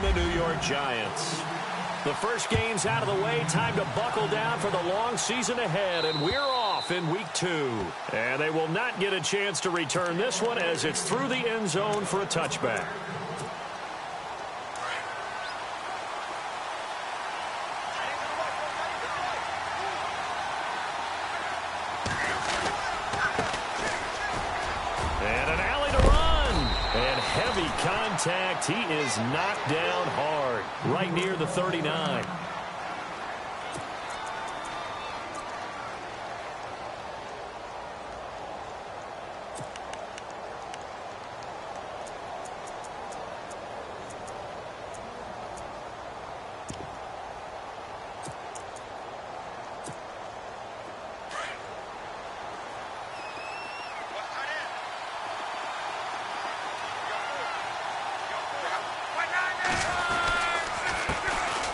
the New York Giants. The first game's out of the way. Time to buckle down for the long season ahead, and we're off in week 2. And they will not get a chance to return this one as it's through the end zone for a touchback. And an alley to run. And heavy contact. He is knocked down hard, right near the 39.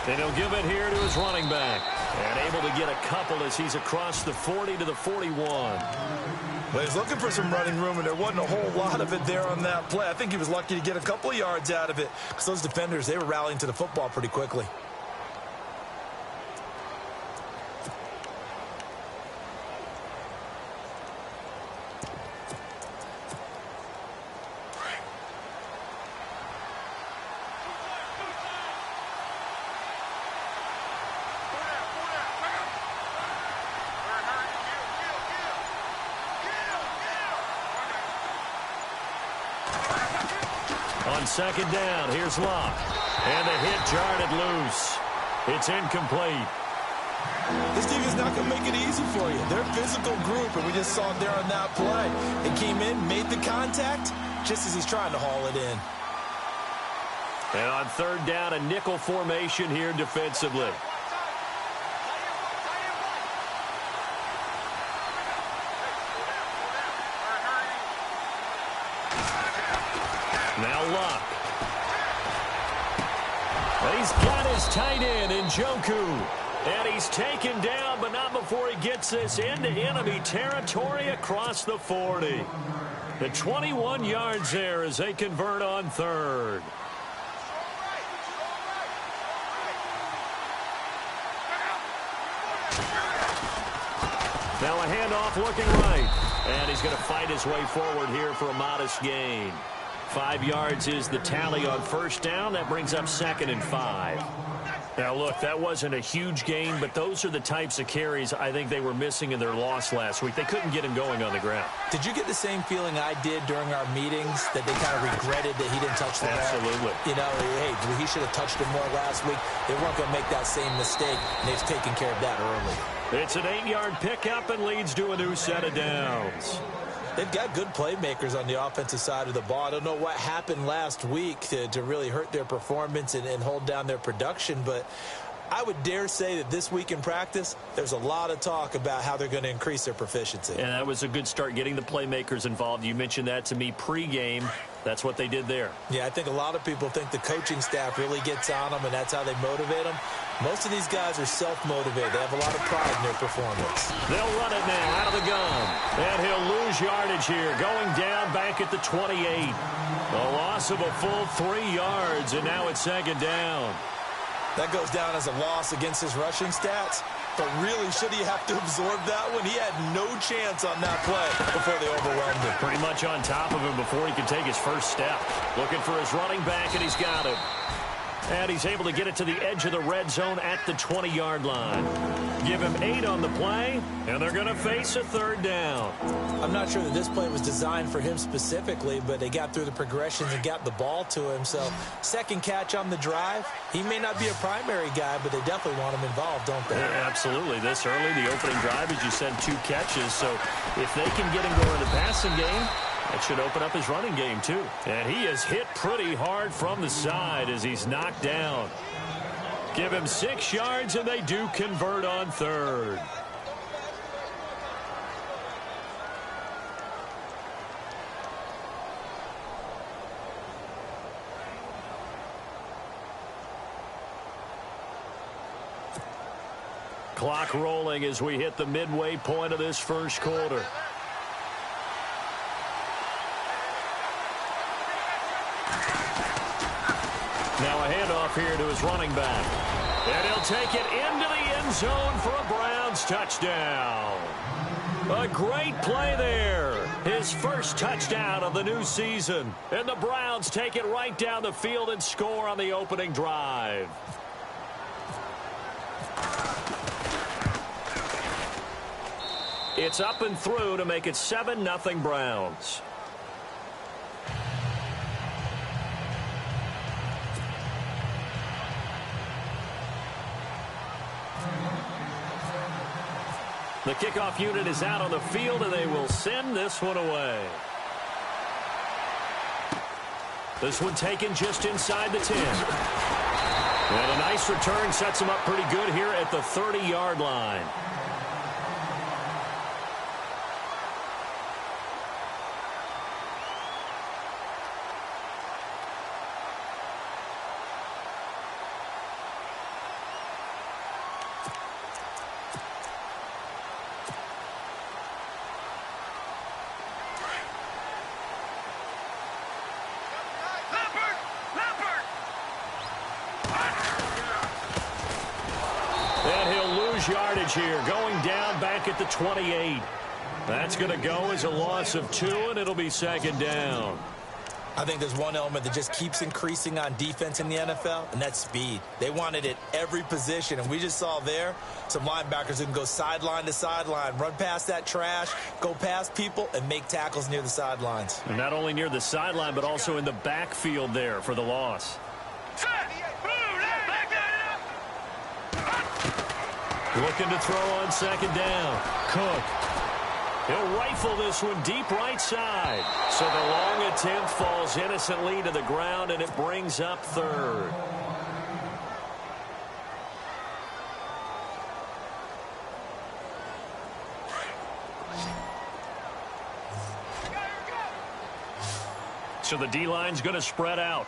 And he'll give it here to his running back. And able to get a couple as he's across the 40 to the 41. Well, he's looking for some running room, and there wasn't a whole lot of it there on that play. I think he was lucky to get a couple of yards out of it because those defenders, they were rallying to the football pretty quickly. On second down, here's Locke. And the hit jarred it loose. It's incomplete. This team is not going to make it easy for you. They're a physical group, and we just saw it there on that play. It came in, made the contact, just as he's trying to haul it in. And on third down, a nickel formation here defensively. Now Luck. He's got his tight end in Njoku. And he's taken down, but not before he gets this into enemy territory across the 40. The 21 yards there as they convert on third. Now a handoff looking right. And he's going to fight his way forward here for a modest gain. 5 yards is the tally on first down. That brings up 2nd and 5. Now, look, that wasn't a huge gain, but those are the types of carries I think they were missing in their loss last week. They couldn't get him going on the ground. Did you get the same feeling I did during our meetings, that they kind of regretted that he didn't touch the ball? Absolutely. You know, hey, he should have touched it more last week. They weren't going to make that same mistake, and they've taken care of that early. It's an 8-yard pickup and leads to a new set of downs. They've got good playmakers on the offensive side of the ball. I don't know what happened last week to really hurt their performance and hold down their production, but I would dare say that this week in practice, there's a lot of talk about how they're going to increase their proficiency. And that was a good start, getting the playmakers involved. You mentioned that to me pregame. That's what they did there. Yeah, I think a lot of people think the coaching staff really gets on them, and that's how they motivate them. Most of these guys are self-motivated. They have a lot of pride in their performance. They'll run it now out of the gun. And he'll lose yardage here, going down back at the 28. A loss of a full 3 yards, and now it's 2nd down. That goes down as a loss against his rushing stats. But really, should he have to absorb that one? He had no chance on that play before they overwhelmed him. Pretty much on top of him before he could take his first step. Looking for his running back, and he's got him. And he's able to get it to the edge of the red zone at the 20-yard line. Give him 8 on the play, and they're going to face a 3rd down. I'm not sure that this play was designed for him specifically, but they got through the progressions and got the ball to him. So, second catch on the drive. He may not be a primary guy, but they definitely want him involved, don't they? Yeah, absolutely. This early, the opening drive, as you said, 2 catches. So, if they can get him going in the passing game, that should open up his running game, too. And he is hit pretty hard from the side as he's knocked down. Give him 6 yards, and they do convert on 3rd. Clock rolling as we hit the midway point of this first quarter. Now a handoff here to his running back. And he'll take it into the end zone for a Browns touchdown. A great play there. His first touchdown of the new season. And the Browns take it right down the field and score on the opening drive. It's up and through to make it 7-0 Browns. The kickoff unit is out on the field, and they will send this one away. This one taken just inside the 10. And a nice return sets him up pretty good here at the 30-yard line. Yardage here, going down back at the 28. That's going to go as a loss of 2, and it'll be second down. I think there's one element that just keeps increasing on defense in the NFL, and that's speed. They want it at every position, and we just saw there some linebackers who can go sideline to sideline, run past that trash, go past people, and make tackles near the sidelines. And not only near the sideline, but also in the backfield there for the loss. Looking to throw on second down. Cook. He'll rifle this one deep right side. So the long attempt falls innocently to the ground, and it brings up third. So the D-line's going to spread out.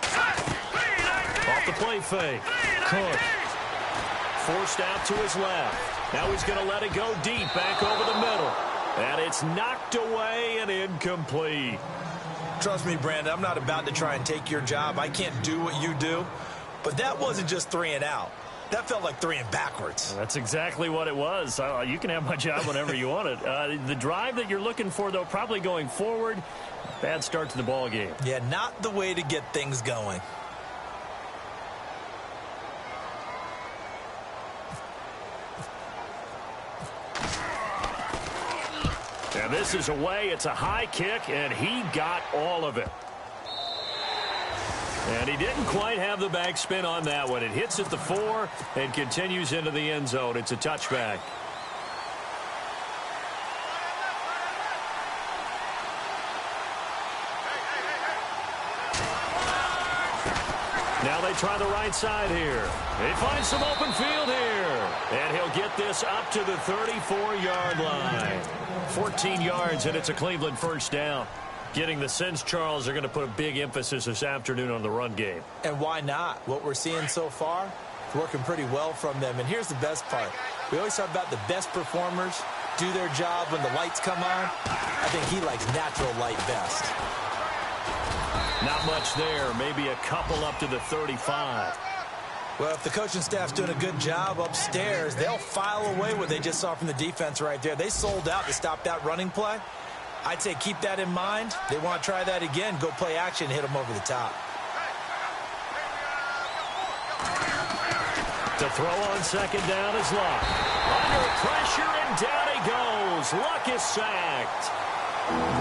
Off the play fake. Cook. Forced out to his left. Now he's going to let it go deep back over the middle. And it's knocked away and incomplete. Trust me, Brandon, I'm not about to try and take your job. I can't do what you do. But that wasn't just 3 and out. That felt like 3 and backwards. That's exactly what it was. You can have my job whenever you want it. The drive that you're looking for, though, probably going forward. Bad start to the ball game. Yeah, not the way to get things going. And this is away. It's a high kick, and he got all of it. And he didn't quite have the backspin on that one. It hits at the 4 and continues into the end zone. It's a touchback. Now they try the right side here. They find some open field here. And he'll get this up to the 34-yard line. 14 yards, and it's a Cleveland first down. Getting the sense, Charles, they're going to put a big emphasis this afternoon on the run game. And why not? What we're seeing so far is working pretty well from them. And here's the best part. We always talk about the best performers do their job when the lights come on. I think he likes natural light best. Not much there. Maybe a couple up to the 35. Well, if the coaching staff's doing a good job upstairs, they'll file away what they just saw from the defense right there. They sold out to stop that running play. I'd say keep that in mind. They want to try that again. Go play action, hit them over the top. To throw on second down is Luck. Under pressure, and down he goes. Luck is sacked.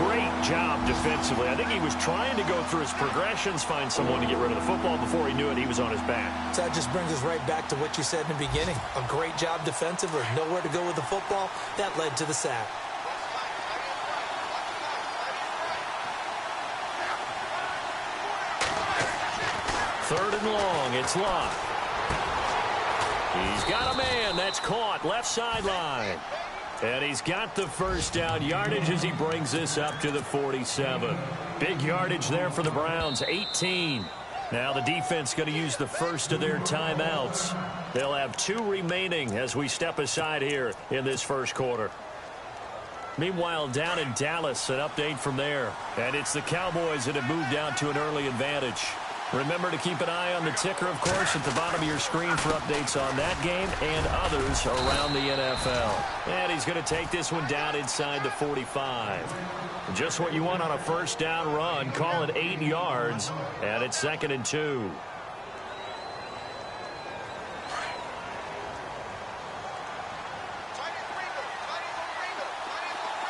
Great job defensively. I think he was trying to go through his progressions, find someone to get rid of the football. Before he knew it, he was on his back. So that just brings us right back to what you said in the beginning. A great job defensively. Nowhere to go with the football. That led to the sack. Third and long. It's Luck. He's got a man. That's caught. Left sideline. And he's got the first down yardage as he brings this up to the 47. Big yardage there for the Browns, 18. Now the defense going to use the first of their timeouts. They'll have 2 remaining as we step aside here in this first quarter. Meanwhile, down in Dallas, an update from there. And it's the Cowboys that have moved down to an early advantage. Remember to keep an eye on the ticker, of course, at the bottom of your screen for updates on that game and others around the NFL. And he's going to take this one down inside the 45. Just what you want on a first down run. Call it 8 yards, and it's 2nd and 2.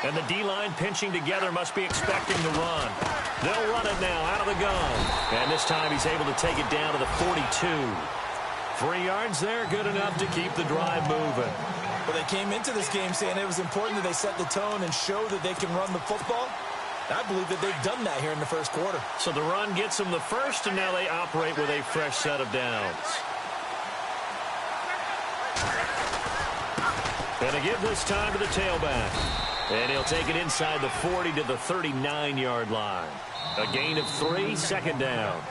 And the D-line pinching together must be expecting the run. They'll run it now out of the gun. And this time he's able to take it down to the 42. 3 yards there, good enough to keep the drive moving. Well, they came into this game saying it was important that they set the tone and show that they can run the football. I believe that they've done that here in the first quarter. So the run gets them the first, and now they operate with a fresh set of downs. And they give this time to the tailback. And he'll take it inside the 40 to the 39-yard line. A gain of 3, 2nd down.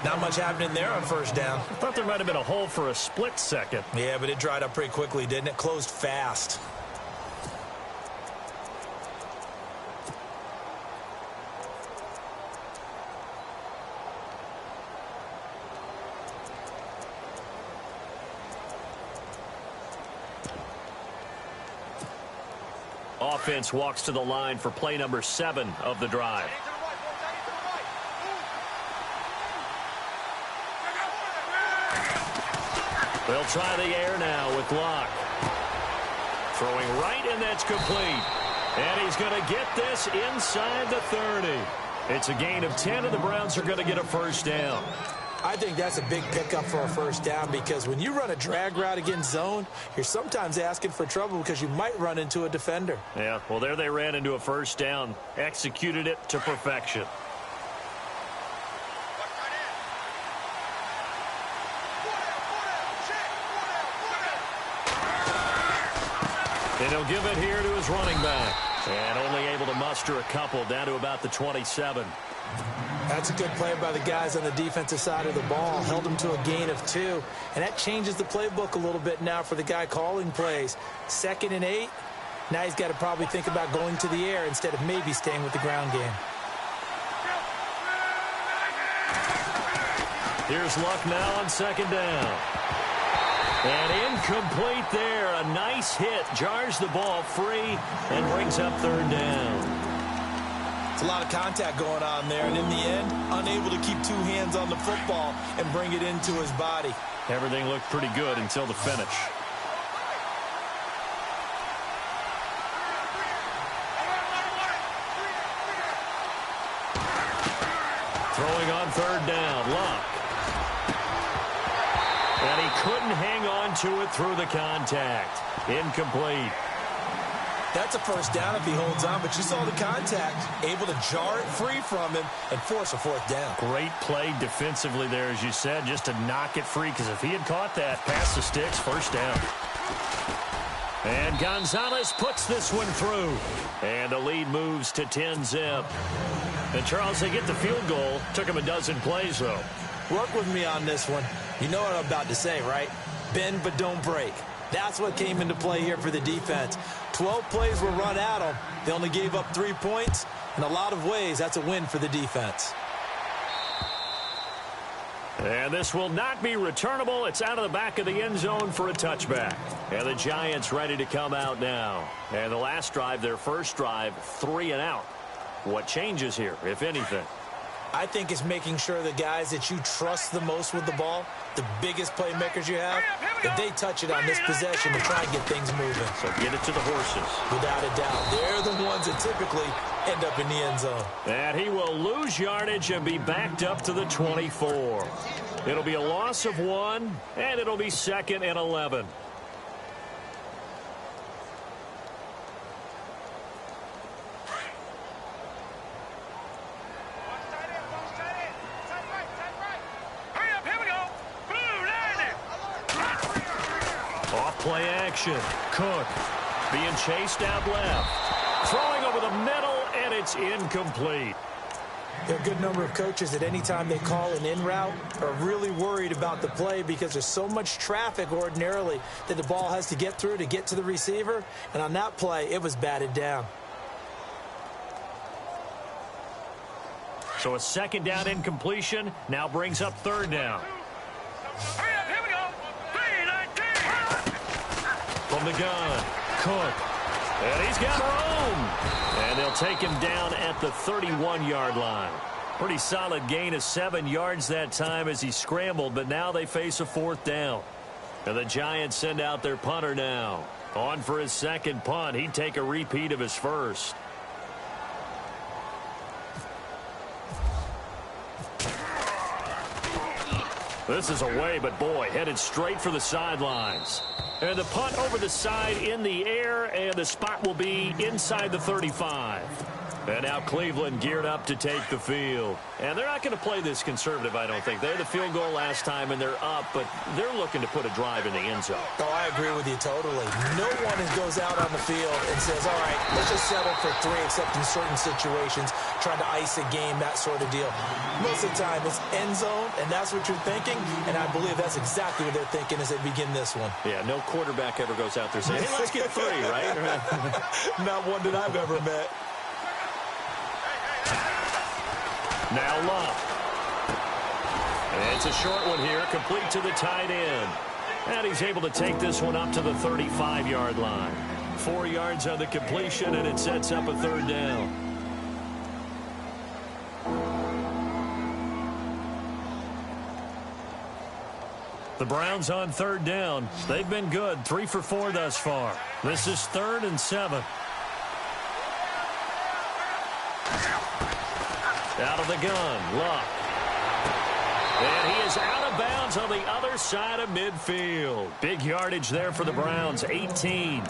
Not much happening there on first down. I thought there might have been a hole for a split second. Yeah, but it dried up pretty quickly, didn't it? Closed fast. Offense walks to the line for play number 7 of the drive. They'll try the air now with Locke. Throwing right, and that's complete. And he's going to get this inside the 30. It's a gain of 10, and the Browns are going to get a first down. I think that's a big pickup for a first down, because when you run a drag route against zone, you're sometimes asking for trouble because you might run into a defender. Yeah, well, there they ran into a first down, executed it to perfection. And he'll give it here to his running back. And only able to muster a couple down to about the 27. That's a good play by the guys on the defensive side of the ball. Held them to a gain of 2. And that changes the playbook a little bit now for the guy calling plays. 2nd and 8. Now he's got to probably think about going to the air instead of maybe staying with the ground game. Here's Luck now on 2nd down. And incomplete there. A nice hit. Jars the ball free and brings up 3rd down. It's a lot of contact going on there, and in the end, unable to keep 2 hands on the football and bring it into his body. Everything looked pretty good until the finish. Throwing on 3rd down, Luck. And he couldn't hang on to it through the contact. Incomplete. That's a first down if he holds on, but you saw the contact, able to jar it free from him and force a 4th down. Great play defensively there, as you said, just to knock it free, because if he had caught that, past the sticks, first down. And Gonzalez puts this one through. And the lead moves to 10-zip. And, Charles, they get the field goal. Took him a dozen plays, though. Work with me on this one. You know what I'm about to say, right? Bend but don't break. That's what came into play here for the defense. 12 plays were run at them. They only gave up 3 points. In a lot of ways, that's a win for the defense. And this will not be returnable. It's out of the back of the end zone for a touchback. And the Giants ready to come out now. And the last drive, their first drive, 3 and out. What changes here, if anything? I think it's making sure the guys that you trust the most with the ball, the biggest playmakers you have, that they touch it on this possession to try and get things moving. So get it to the horses. Without a doubt. They're the ones that typically end up in the end zone. And he will lose yardage and be backed up to the 24. It'll be a loss of 1, and it'll be 2nd and 11. Play action. Cook being chased out left. Throwing over the middle, and it's incomplete. There are a good number of coaches that anytime they call an in route are really worried about the play because there's so much traffic ordinarily that the ball has to get through to get to the receiver. And on that play, it was batted down. So a second down incompletion now brings up third down. Here we go. 3-19. From the gun, Cook. And he's got room. And they'll take him down at the 31-yard line. Pretty solid gain of 7 yards that time as he scrambled, but now they face a fourth down. And the Giants send out their punter now. On for his second punt. He'd take a repeat of his first. This is away, but boy, headed straight for the sidelines. And the punt over the side in the air, and the spot will be inside the 35. And now Cleveland geared up to take the field. And they're not going to play this conservative, I don't think. They had the field goal last time, and they're up, but they're looking to put a drive in the end zone. Oh, I agree with you totally. No one goes out on the field and says, all right, let's just settle for 3, except in certain situations, trying to ice a game, that sort of deal. Most of the time, it's end zone, and that's what you're thinking, and I believe that's exactly what they're thinking as they begin this one. Yeah, no quarterback ever goes out there saying, hey, let's get 3, right? Not one that I've ever met. Now Love. And it's a short one here, complete to the tight end. And he's able to take this one up to the 35-yard line. 4 yards on the completion, and it sets up a third down. The Browns on third down. They've been good, 3 for 4 thus far. This is 3rd and 7. Out of the gun, Luck. And he is out of bounds on the other side of midfield. Big yardage there for the Browns, 18.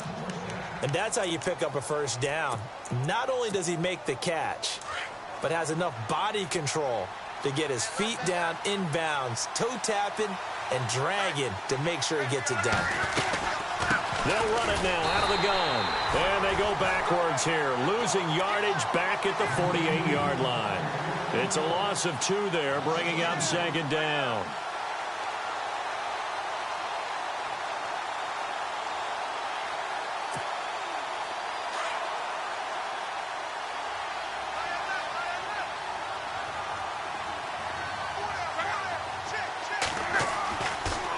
And that's how you pick up a first down. Not only does he make the catch, but has enough body control to get his feet down inbounds, toe tapping and dragging to make sure he gets it done. They'll run it now out of the gun. And they go backwards here, losing yardage back at the 48-yard line. It's a loss of 2 there, bringing up second down.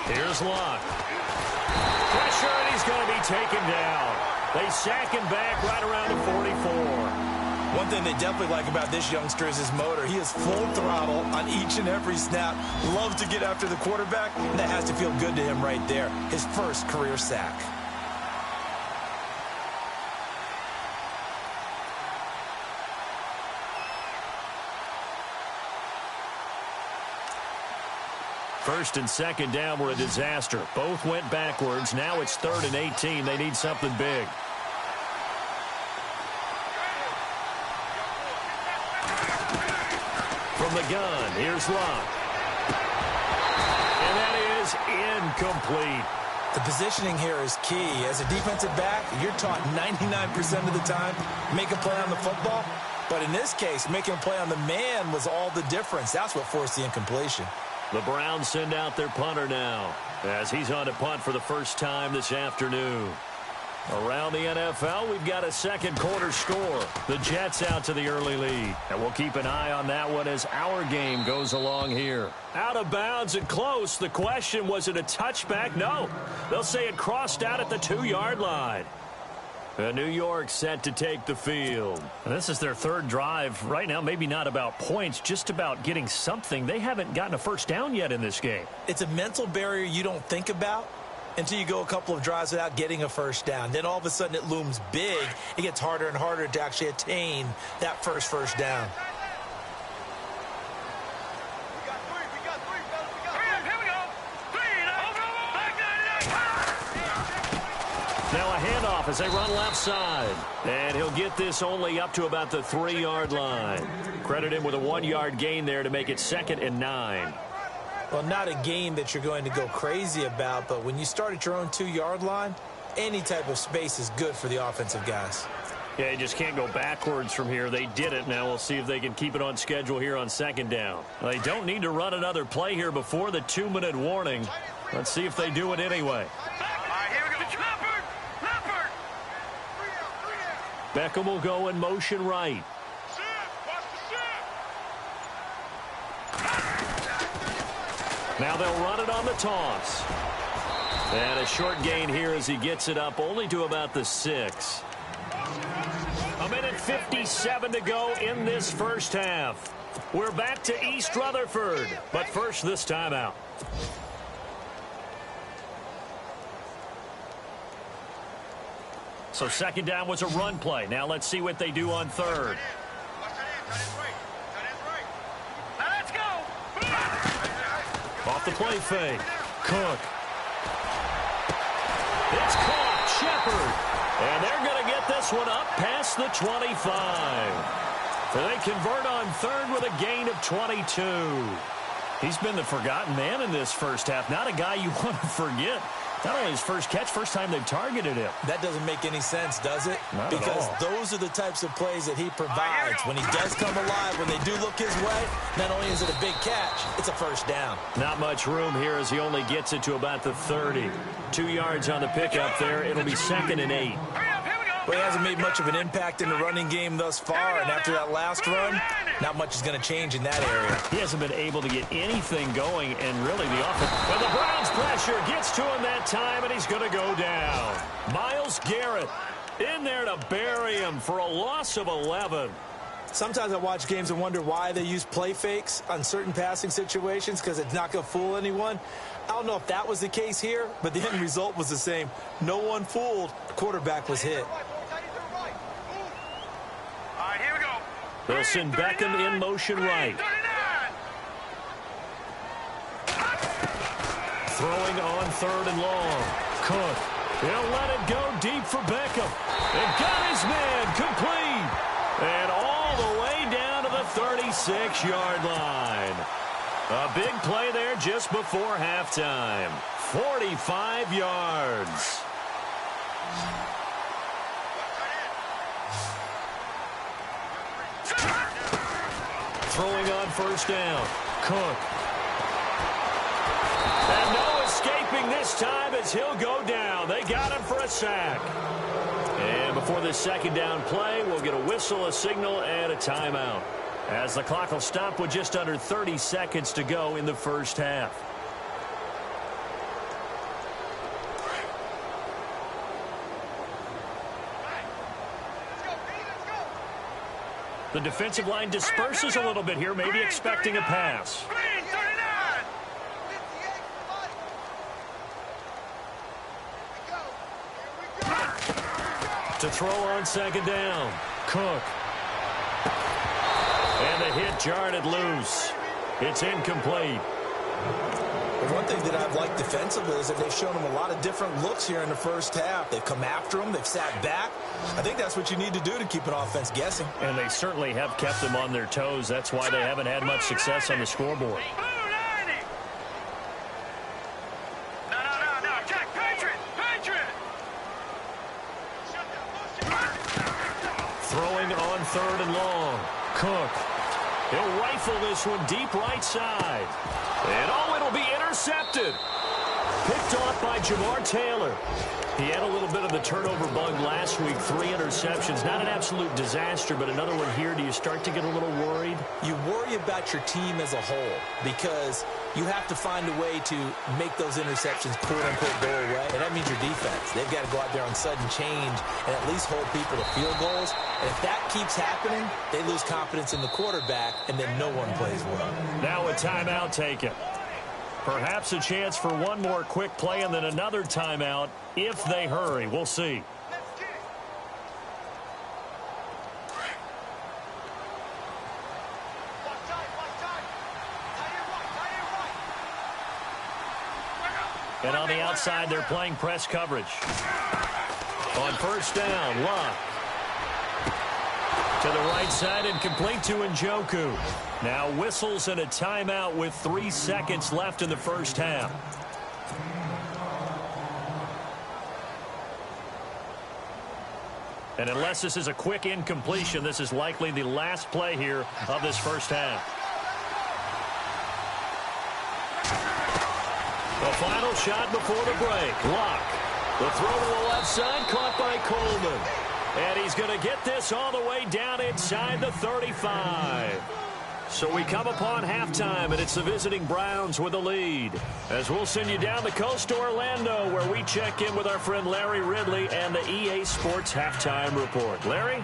Here's Luck. Pressure, and he's going to be taken down. They sack him back right around the 44. One thing they definitely like about this youngster is his motor. He is full throttle on each and every snap. Loves to get after the quarterback. And that has to feel good to him right there. His first career sack. First and second down were a disaster. Both went backwards. Now it's 3rd and 18. They need something big. From the gun, here's Luck. And that is incomplete. The positioning here is key. As a defensive back, you're taught 99% of the time, make a play on the football. But in this case, making a play on the man was all the difference. That's what forced the incompletion. The Browns send out their punter now, as he's on to punt for the first time this afternoon. Around the NFL, we've got a second quarter score. The Jets out to the early lead. And we'll keep an eye on that one as our game goes along here. Out of bounds and close. The question, was it a touchback? No. They'll say it crossed out at the 2-yard line. And New York set to take the field. And this is their 3rd drive. Right now, maybe not about points, just about getting something. They haven't gotten a first down yet in this game. It's a mental barrier you don't think about until you go a couple of drives without getting a first down. Then all of a sudden it looms big. It gets harder and harder to actually attain that first down. Now a handoff as they run left side. And he'll get this only up to about the 3-yard line. Credit him with a 1-yard gain there to make it 2nd and 9. Well, not a game that you're going to go crazy about, but when you start at your own 2-yard line, any type of space is good for the offensive guys. Yeah, you just can't go backwards from here. They did it. Now we'll see if they can keep it on schedule here on second down. They don't need to run another play here before the 2-minute warning. Let's see if they do it anyway. Beckham will go in motion right. Now they'll run it on the toss. And a short gain here as he gets it up only to about the 6. A minute 57 to go in this first half. We're back to East Rutherford, but first this timeout. So second down was a run play. Now let's see what they do on third. Let's go. Off the play fake. Cook. It's caught. Shepard. And they're going to get this one up past the 25. They convert on third with a gain of 22. He's been the forgotten man in this first half. Not a guy you want to forget. Not only his first catch, first time they've targeted him. That doesn't make any sense, does it? Not because at all. Those are the types of plays that he provides. When he does come alive, when they do look his way, not only is it a big catch, it's a first down. Not much room here as he only gets it to about the 30. 2 yards on the pickup there. It'll be 2nd and 8. Well, he hasn't made much of an impact in the running game thus far, and after that last run, not much is going to change in that area. He hasn't been able to get anything going, and really the offense. But the Browns' pressure gets to him that time, and he's going to go down. Myles Garrett in there to bury him for a loss of 11. Sometimes I watch games and wonder why they use play fakes on certain passing situations because it's not going to fool anyone. I don't know if that was the case here, but the end result was the same. No one fooled. The quarterback was hit. All right, here we go. They'll send Beckham in motion right. 39. Throwing on third and long. Cook. He'll let it go deep for Beckham. And got his man complete. And all the way down to the 36-yard line. A big play there just before halftime. 45 yards. Throwing on first down. Cook. And no escaping this time as he'll go down. They got him for a sack. And before this second down play, we'll get a whistle, a signal, and a timeout, as the clock will stop with just under 30 seconds to go in the first half. The defensive line disperses a little bit here, maybe expecting a pass. Green, 39. To throw on second down. Cook. And the hit jarred it loose. It's incomplete. The one thing that I've liked defensively is that they've shown him a lot of different looks here in the first half. They've come after him. They've sat back. I think that's what you need to do to keep an offense guessing. And they certainly have kept them on their toes. That's why they haven't had much success on the scoreboard. No, Jack, Patriot. Throwing on third and long. Cook. He'll rifle this one deep right side. And it'll be intercepted. Picked off by Jamar Taylor. He had a little bit of the turnover bug last week. 3 interceptions. Not an absolute disaster, but another one here. Do you start to get a little worried? You worry about your team as a whole because you have to find a way to make those interceptions, quote-unquote, go away. And that means your defense. They've got to go out there on sudden change and at least hold people to field goals. And if that keeps happening, they lose confidence in the quarterback, and then no one plays well. Now a timeout taken. Perhaps a chance for one more quick play and then another timeout if they hurry. We'll see. And on the outside, they're playing press coverage. On first down, Luck. To the right side and complete to Njoku. Now whistles and a timeout with 3 seconds left in the first half. And unless this is a quick incompletion, this is likely the last play here of this first half. The final shot before the break. Luck. The throw to the left side, caught by Coleman. And he's going to get this all the way down inside the 35. So we come upon halftime, and it's the visiting Browns with the lead. As we'll send you down the coast to Orlando, where we check in with our friend Larry Ridley and the EA Sports Halftime Report. Larry?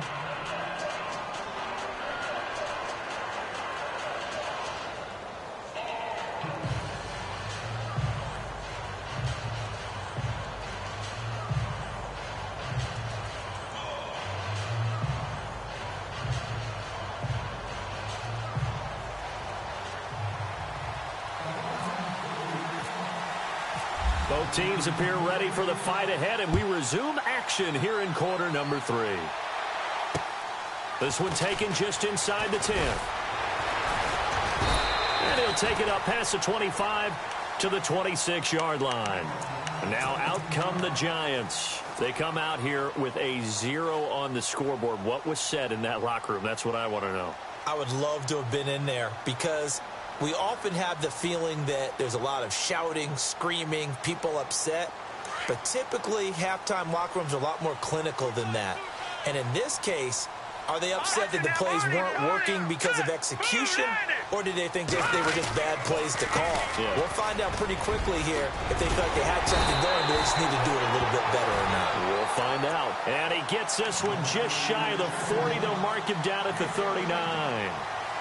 Both teams appear ready for the fight ahead, and we resume action here in quarter number 3. This one taken just inside the 10. And he'll take it up past the 25 to the 26-yard line. And now out come the Giants. They come out here with a 0 on the scoreboard. What was said in that locker room? That's what I want to know. I would love to have been in there because we often have the feeling that there's a lot of shouting, screaming, people upset. But typically, halftime locker rooms are a lot more clinical than that. And in this case, are they upset that the plays weren't working because of execution? Or did they think they were just bad plays to call? Yeah. We'll find out pretty quickly here if they thought they had something going, but they just need to do it a little bit better or not. We'll find out. And he gets this one just shy of the 40. They'll mark him down at the 39.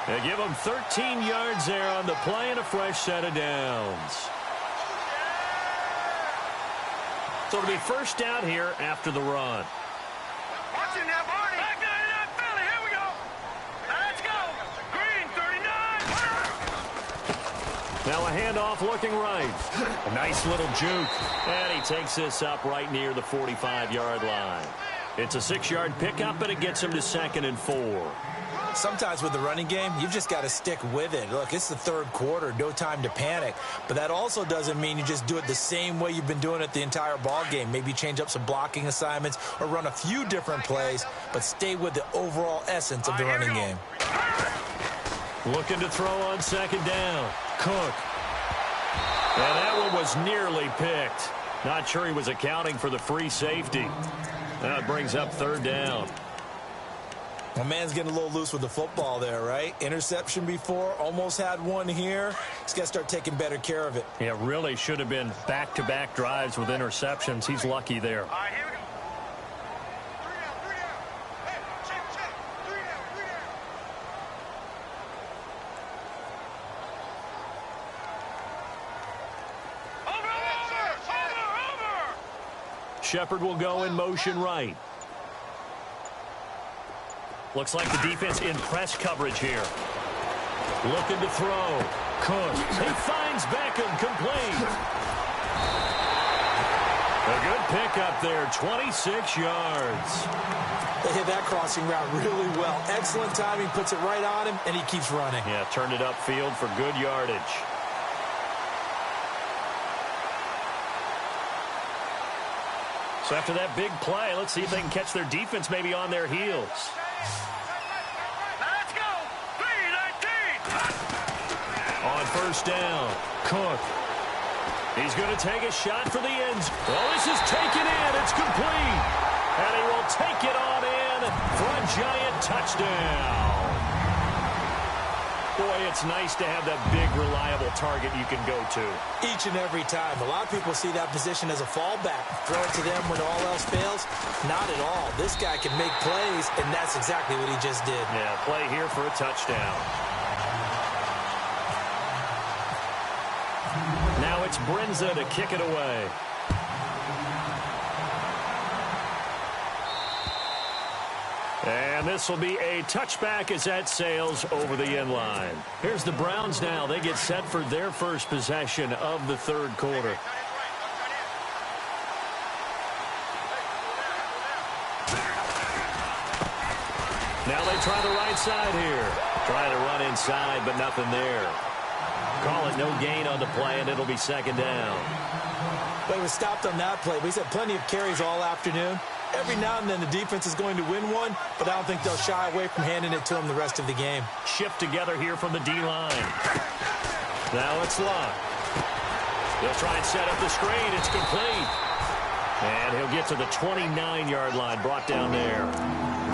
They give him 13 yards there on the play and a fresh set of downs. So it'll be first down here after the run. Watching that, Barney. Back to that Philly. Here we go. Let's go. Green, 39. Now a handoff looking right. A nice little juke. And he takes this up right near the 45-yard line. It's a 6-yard pickup, and it gets him to 2nd and 4. Sometimes with the running game, you've just got to stick with it. Look, it's the third quarter, no time to panic. But that also doesn't mean you just do it the same way you've been doing it the entire ball game. Maybe change up some blocking assignments or run a few different plays, but stay with the overall essence of the running game. Looking to throw on 2nd down. Cook. And that one was nearly picked. Not sure he was accounting for the free safety. That brings up 3rd down. My man's getting a little loose with the football there, right? Interception before, almost had one here. He's got to start taking better care of it. Yeah, really should have been back-to-back drives with interceptions. He's lucky there. All right, here we go. Over. Shepard will go in motion right. Looks like the defense in press coverage here. Looking to throw. Cook. He finds Beckham complete. A good pickup there, 26 yards. They hit that crossing route really well. Excellent timing, puts it right on him, and he keeps running. Yeah, turned it upfield for good yardage. So after that big play, let's see if they can catch their defense maybe on their heels. Let's go. 3-19. On first down, Cook. He's going to take a shot for the ends. Oh, this is taken in. It's complete. And he will take it on in for a Giant touchdown. Boy, it's nice to have that big, reliable target you can go to. Each and every time. A lot of people see that position as a fallback. Throw it to them when all else fails. Not at all. This guy can make plays, and that's exactly what he just did. Yeah, play here for a touchdown. Now it's Brinza to kick it away. And this will be a touchback as that sails over the end line. Here's the Browns now. They get set for their first possession of the third quarter. Now they try the right side here. Trying to run inside, but nothing there. Call it no gain on the play, and it'll be 2nd down. But he was stopped on that play. But he's had plenty of carries all afternoon. Every now and then the defense is going to win one, but I don't think they'll shy away from handing it to him the rest of the game. Shift together here from the D-line. Now it's Luck. He'll try and set up the screen. It's complete. And he'll get to the 29-yard line, brought down there.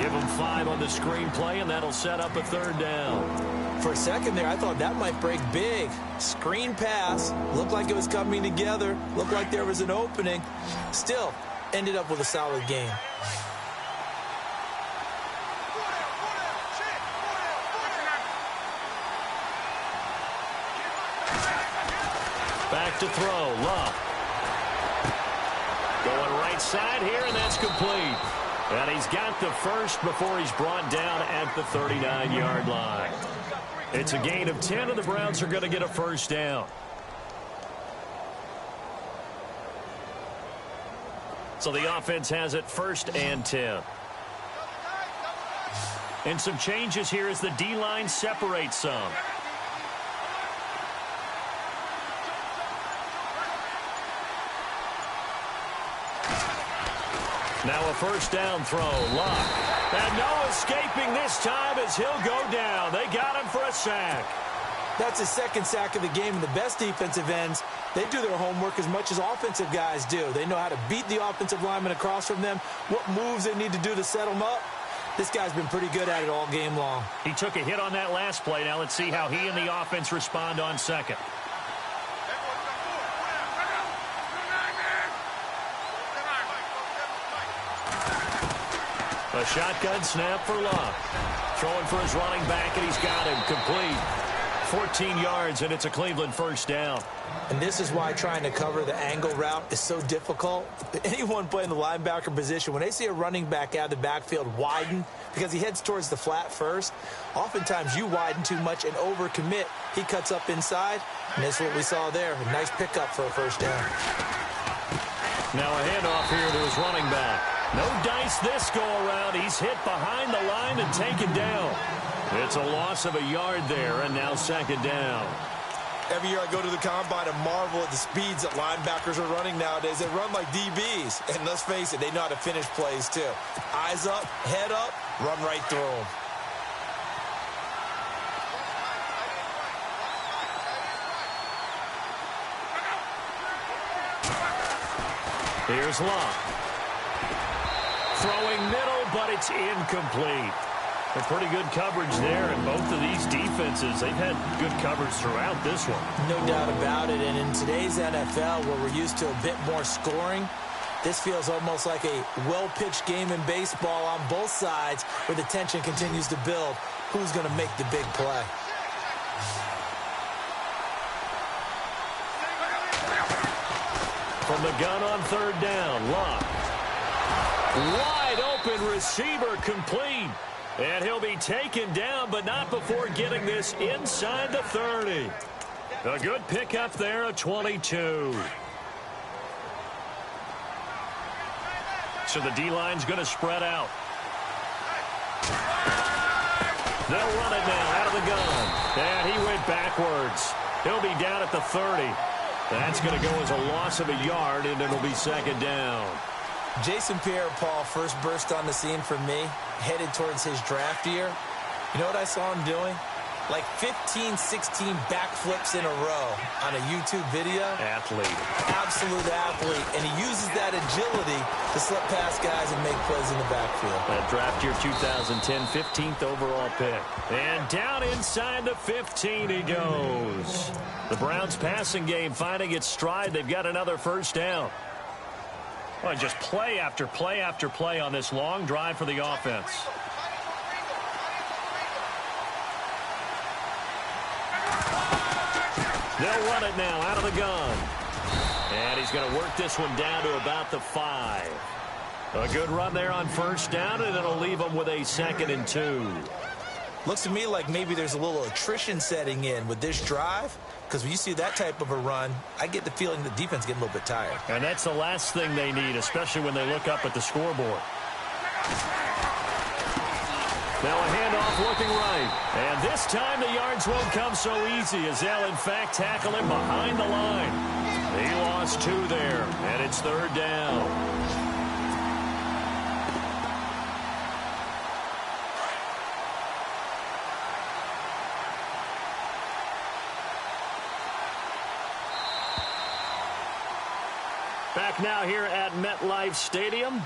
Give him 5 on the screen play, and that'll set up a 3rd down. For a second there, I thought that might break big. Screen pass. Looked like it was coming together. Looked like there was an opening. Still, ended up with a solid game. Back to throw. Love. Going right side here, and that's complete. And he's got the first before he's brought down at the 39-yard line. It's a gain of 10, and the Browns are going to get a first down. So the offense has it 1st and 10. And some changes here as the D-line separates some. Now a first down throw. Luck. And no escaping this time as he'll go down. They got him for a sack. That's his second sack of the game. And the best defensive ends, they do their homework as much as offensive guys do. They know how to beat the offensive lineman across from them, what moves they need to do to set them up. This guy's been pretty good at it all game long. He took a hit on that last play. Now let's see how he and the offense respond on second. A shotgun snap for Love. Throwing for his running back, and he's got him complete. 14 yards, and it's a Cleveland first down. And this is why trying to cover the angle route is so difficult. Anyone playing the linebacker position, when they see a running back out of the backfield widen, because he heads towards the flat first, oftentimes you widen too much and overcommit. He cuts up inside, and that's what we saw there. A nice pickup for a first down. Now a handoff here to his running back. No dice this go-around. He's hit behind the line and taken down. It's a loss of a yard there, and now second down. Every year I go to the combine and marvel at the speeds that linebackers are running nowadays. They run like DBs. And let's face it, they know how to finish plays too. Eyes up, head up, run right through them. Here's Love. Throwing middle, but it's incomplete. A pretty good coverage there, and both of these defenses, they've had good coverage throughout this one. No doubt about it, and in today's NFL, where we're used to a bit more scoring, this feels almost like a well-pitched game in baseball on both sides, where the tension continues to build. Who's going to make the big play? From the gun on third down, Love. Wide open receiver complete. And he'll be taken down, but not before getting this inside the 30. A good pickup there, a 22. So the D-line's going to spread out. They'll run it now out of the gun. And he went backwards. He'll be down at the 30. That's going to go as a loss of a yard, and it'll be second down. Jason Pierre-Paul first burst on the scene for me, headed towards his draft year. You know what I saw him doing? Like 15, 16 backflips in a row on a YouTube video. Athlete. Absolute athlete. And he uses that agility to slip past guys and make plays in the backfield. That draft year 2010, 15th overall pick. And down inside the 15 he goes. The Browns passing game finding its stride. They've got another first down. Well, just play after play after play on this long drive for the offense. They'll run it now out of the gun. And he's going to work this one down to about the 5. A good run there on first down, and it'll leave them with a 2nd and 2. Looks to me like maybe there's a little attrition setting in with this drive, because when you see that type of a run, I get the feeling the defense getting a little bit tired. And that's the last thing they need, especially when they look up at the scoreboard. Now a handoff looking right. And this time the yards won't come so easy as they'll in fact tackle him behind the line. He lost 2 there, and it's third down. Back now here at MetLife Stadium.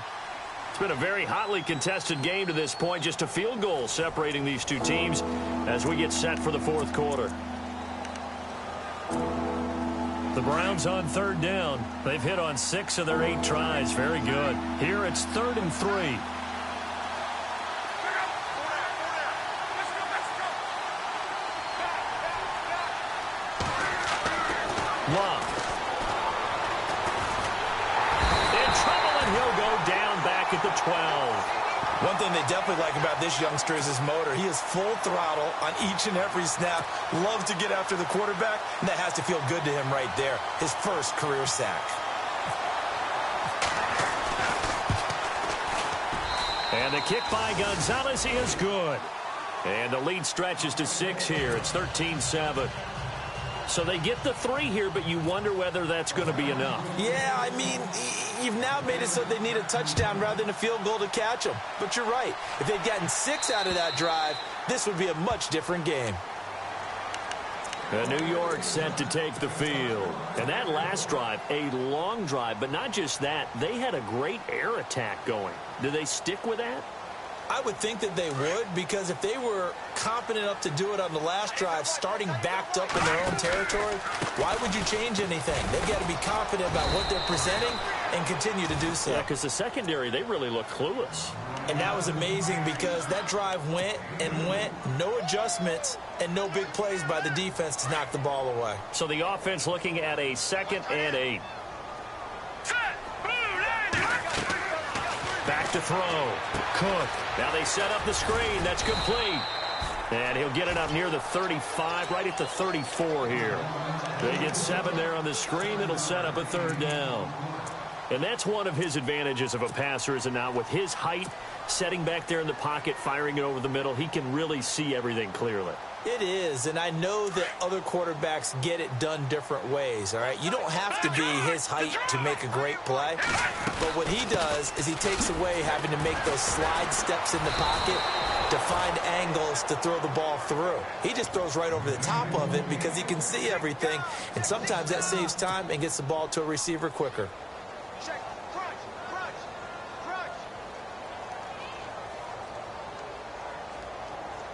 It's been a very hotly contested game to this point. Just a field goal separating these two teams as we get set for the fourth quarter. The Browns on third down. They've hit on 6 of their 8 tries. Very good. Here it's 3rd and 3. Love. In trouble, and he'll go down back at the 12. One thing they definitely like about this youngster is his motor. He is full throttle on each and every snap. Loves to get after the quarterback, and that has to feel good to him right there. His first career sack. And the kick by Gonzalez is good. And the lead stretches to 6 here. It's 13-7. So they get the 3 here, but you wonder whether that's going to be enough. Yeah, I mean, you've now made it so they need a touchdown rather than a field goal to catch them. But you're right. If they'd gotten 6 out of that drive, this would be a much different game. New York set to take the field. And that last drive, a long drive, but not just that. They had a great air attack going. Do they stick with that? I would think that they would, because if they were confident enough to do it on the last drive, starting backed up in their own territory, why would you change anything? They've got to be confident about what they're presenting and continue to do so. Yeah, because the secondary, they really look clueless. And that was amazing because that drive went and went, no adjustments, and no big plays by the defense to knock the ball away. So the offense looking at a 2nd and 8. Back to throw. Cook. Now they set up the screen. That's complete. And he'll get it up near the 35, right at the 34 here. They get 7 there on the screen. It'll set up a 3rd down. And that's one of his advantages of a passer, is it not? With his height, setting back there in the pocket, firing it over the middle, he can really see everything clearly. It is, and I know that other quarterbacks get it done different ways, all right? You don't have to be his height to make a great play, but what he does is he takes away having to make those slide steps in the pocket to find angles to throw the ball through. He just throws right over the top of it because he can see everything, and sometimes that saves time and gets the ball to a receiver quicker.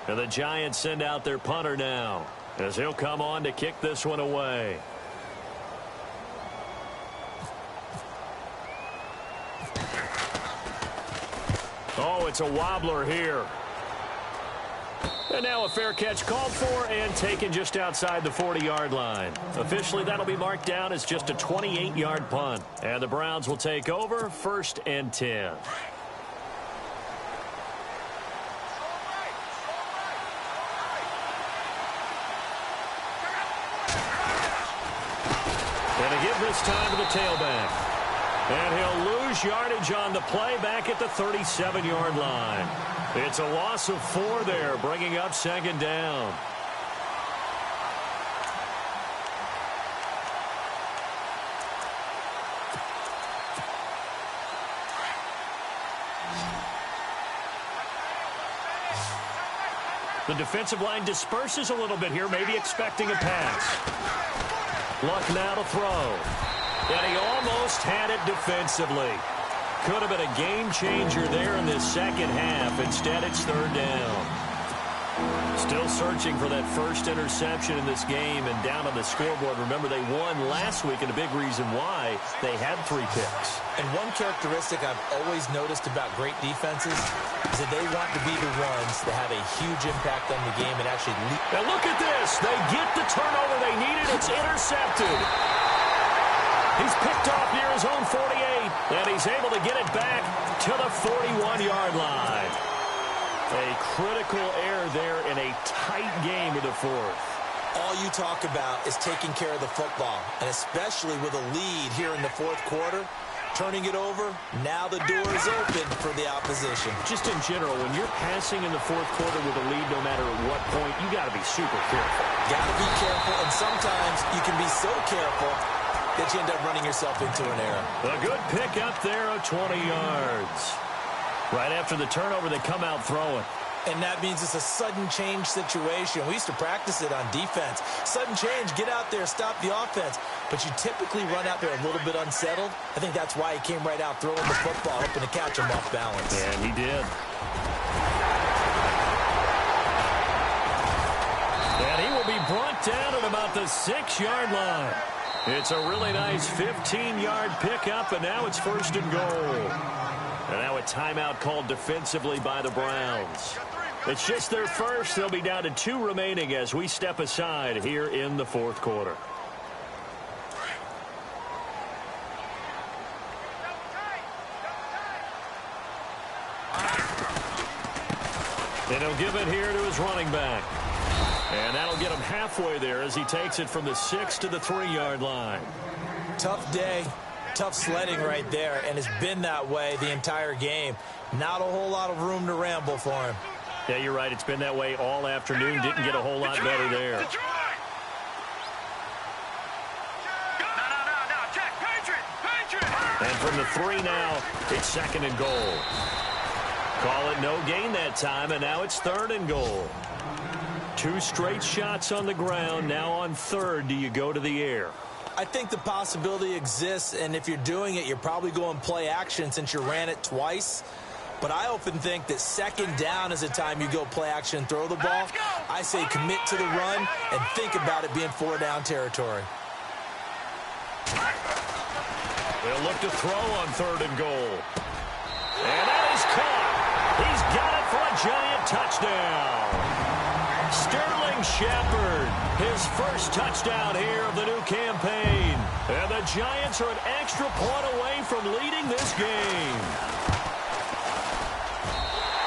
And the Giants send out their punter now, as he'll come on to kick this one away. Oh, it's a wobbler here. And now a fair catch called for and taken just outside the 40-yard line. Officially, that'll be marked down as just a 28-yard punt. And the Browns will take over, 1st and 10. This time to the tailback. And he'll lose yardage on the play back at the 37-yard line. It's a loss of 4 there, bringing up 2nd down. The defensive line disperses a little bit here, maybe expecting a pass. Luck now to throw. And he almost had it defensively. Could have been a game changer there in this 2nd half. Instead, it's 3rd down. Still searching for that first interception in this game and down on the scoreboard. Remember, they won last week, and a big reason why they had 3 picks. And one characteristic I've always noticed about great defenses is that they want to be the ones that have a huge impact on the game and actually lead. Now look at this. They get the turnover they needed. It's intercepted. He's picked off near his own 48, and he's able to get it back to the 41-yard line. A critical error there in a tight game of the 4th. All you talk about is taking care of the football, and especially with a lead here in the 4th quarter, turning it over, now the door is open for the opposition. Just in general, when you're passing in the 4th quarter with a lead, no matter at what point, you got to be super careful. Got to be careful, and sometimes you can be so careful that you end up running yourself into an error. A good pick up there of 20 yards. Right after the turnover, they come out throwing. And that means it's a sudden change situation. We used to practice it on defense. Sudden change, get out there, stop the offense. but you typically run out there a little bit unsettled. I think that's why he came right out throwing the football, hoping to catch him off balance. And he did. And he will be brought down at about the 6-yard line. It's a really nice 15-yard pickup, and now it's 1st and goal. And now a timeout called defensively by the Browns. It's just their first. They'll be down to 2 remaining as we step aside here in the 4th quarter. And he'll give it here to his running back. And that'll get him halfway there as he takes it from the 6 to the 3-yard line. Tough day, tough sledding right there, and it's been that way the entire game. Not a whole lot of room to ramble for him. Yeah, you're right. It's been that way all afternoon. Didn't get a whole lot better there. And from the 3 now, it's 2nd and goal. Call it no gain that time, and now it's 3rd and goal. 2 straight shots on the ground. Now on 3rd, do you go to the air? I think the possibility exists, and if you're doing it, you're probably going play action since you ran it twice. But I often think that 2nd down is the time you go play action and throw the ball. I say commit to the run and think about it being 4-down territory. They'll look to throw on 3rd and goal. And that is caught. He's got it for a giant touchdown. Sterling Shepard, his first touchdown here of the new campaign. And the Giants are an extra point away from leading this game.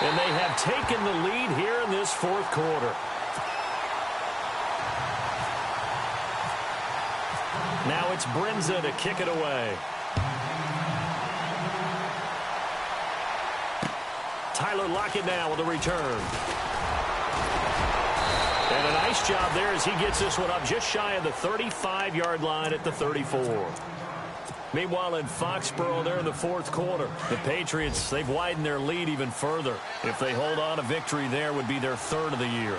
And they have taken the lead here in this 4th quarter. Now it's Brinza to kick it away. Tyler Lockett now with a return. And a nice job there as he gets this one up just shy of the 35-yard line at the 34. Meanwhile, in Foxborough, there in the 4th quarter, the Patriots, they've widened their lead even further. If they hold on, a victory there would be their 3rd of the year.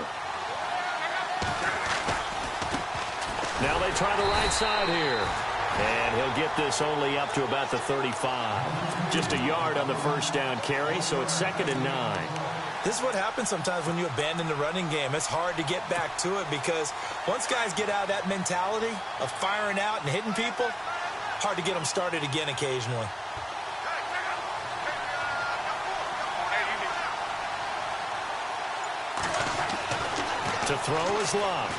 Now they try the right side here. And he'll get this only up to about the 35. Just a yard on the 1st down carry, so it's 2nd and 9. This is what happens sometimes when you abandon the running game. It's hard to get back to it because once guys get out of that mentality of firing out and hitting people, hard to get them started again occasionally. To throw is Love.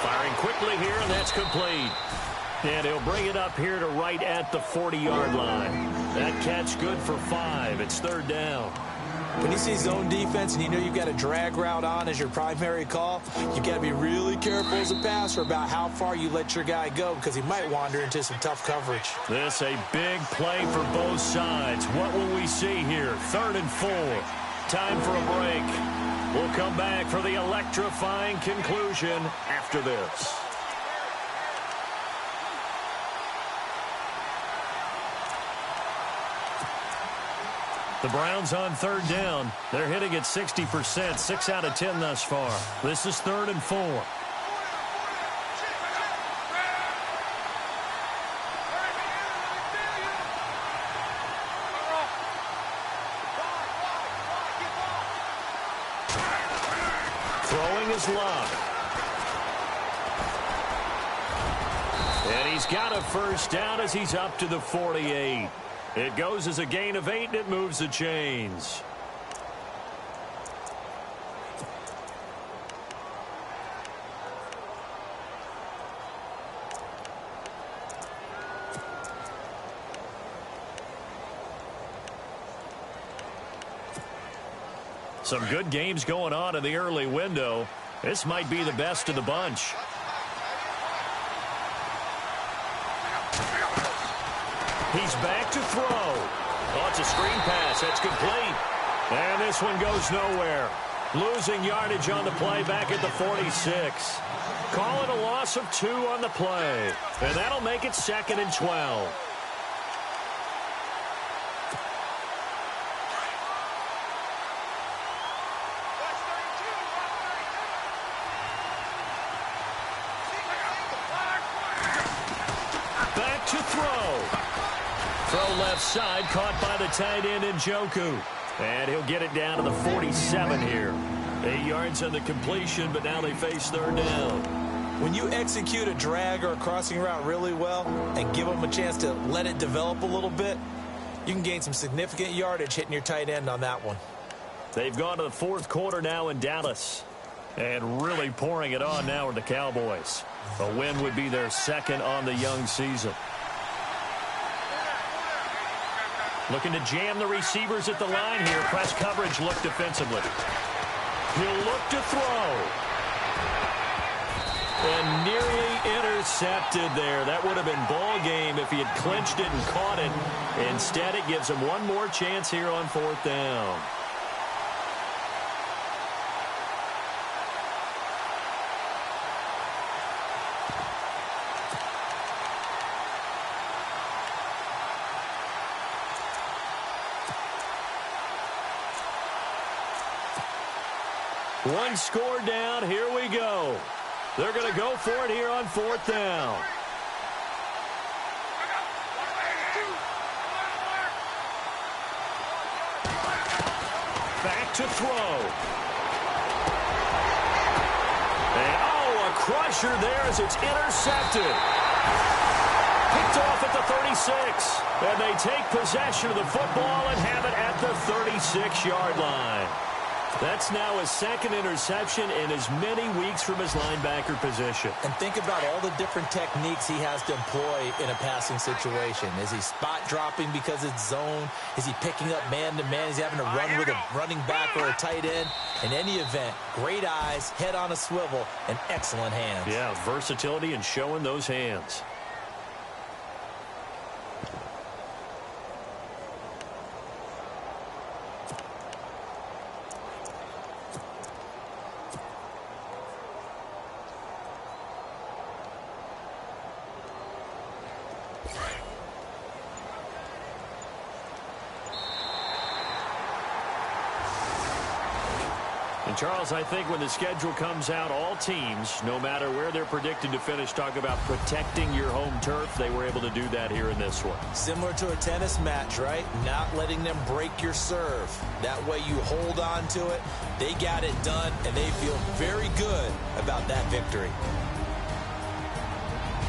Firing quickly here, and that's complete. And he'll bring it up here to right at the 40-yard line. That catch good for 5. It's 3rd down. When you see zone defense and you know you've got a drag route on as your primary call, you've got to be really careful as a passer about how far you let your guy go because he might wander into some tough coverage. This a big play for both sides. What will we see here? 3rd and 4. Time for a break. We'll come back for the electrifying conclusion after this. The Browns on 3rd down. They're hitting at 60%, 6 out of 10 thus far. This is 3rd and 4. Throwing is Love. And he's got a 1st down as he's up to the 48. It goes as a gain of 8, and it moves the chains. Some good games going on in the early window. This might be the best of the bunch. He's back to throw. Oh, it's a screen pass. That's complete. And this one goes nowhere. Losing yardage on the play back at the 46. Call it a loss of 2 on the play. And that'll make it 2nd and 12. throw. Throw left side, caught by the tight end Njoku. And he'll get it down to the 47 here. 8 yards on the completion, but now they face third down. When you execute a drag or a crossing route really well and give them a chance to let it develop a little bit, you can gain some significant yardage hitting your tight end on that one. They've gone to the fourth quarter now in Dallas. And really pouring it on now with the Cowboys. A win would be their second on the young season. Looking to jam the receivers at the line here. Press coverage look defensively. He'll look to throw. And nearly intercepted there. That would have been ball game if he had clinched it and caught it. Instead, it gives him one more chance here on fourth down. One score down. Here we go. They're going to go for it here on fourth down. Back to throw. And, a crusher there as it's intercepted. Picked off at the 36. And they take possession of the football and have it at the 36-yard line. That's now his second interception in as many weeks from his linebacker position. And think about all the different techniques he has to employ in a passing situation. Is he spot dropping because it's zone? Is he picking up man-to-man? Is he having to run with a running back or a tight end? In any event, great eyes, head on a swivel, and excellent hands. Yeah, versatility and showing those hands. And Charles, I think when the schedule comes out, all teams, no matter where they're predicted to finish, talk about protecting your home turf. They were able to do that here in this one. Similar to a tennis match, right? Not letting them break your serve. That way you hold on to it. They got it done, and they feel very good about that victory.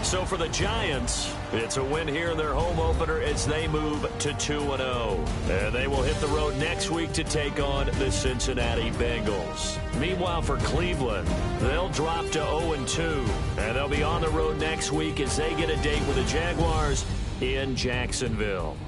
So for the Giants, it's a win here in their home opener as they move to 2-0. And they will hit the road next week to take on the Cincinnati Bengals. Meanwhile, for Cleveland, they'll drop to 0-2. And they'll be on the road next week as they get a date with the Jaguars in Jacksonville.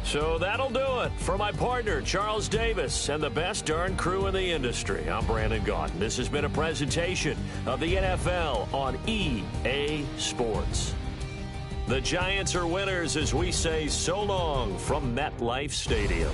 So that'll do it for my partner, Charles Davis, and the best darn crew in the industry. I'm Brandon Gaudin. This has been a presentation of the NFL on EA Sports. The Giants are winners as we say so long from MetLife Stadium.